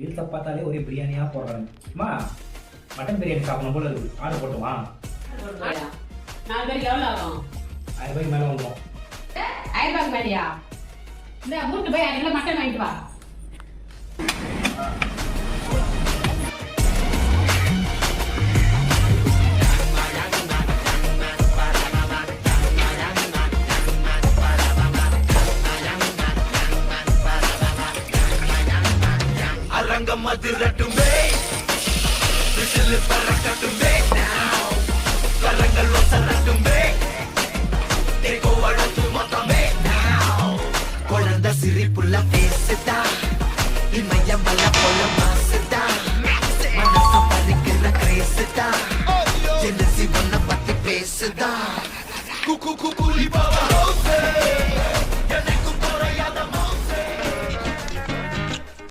ரீல்ஸை பார்த்தாலே ஒரே பிரியாணியாக போடுறாங்க. அம்மா மட்டன் பிரியாணி சாப்பிடணும் போல இருக்கு, ஆர்டர் போட்டுமா? 4 பேருக்கு எவ்வளோ ஆகும்? 1000 ரூபாய்க்கு மேலே வந்துடும். 1000 ரூபாய்க்கு மேலேயா? இந்த மூட்டு போய் 2 கிலோ மட்டன் வாங்கிட்டு வா. அரங்கம் அதிரட்டுமே, விசில் பறக்கட்டுமே, கரங்கள் வசரட்டுமே, தேகோ அழுத்து மொத்தமே. குழந்தை சிரிப்புள்ள பேசுதா, இமயம் வல்ல போல மாசுதா, மனச பறிக்கிற கிரேசுதா, ஜெனசி ஒன்ன பத்தி பேசுதா. குக்கு குக்கு லிபாவா ஹோசே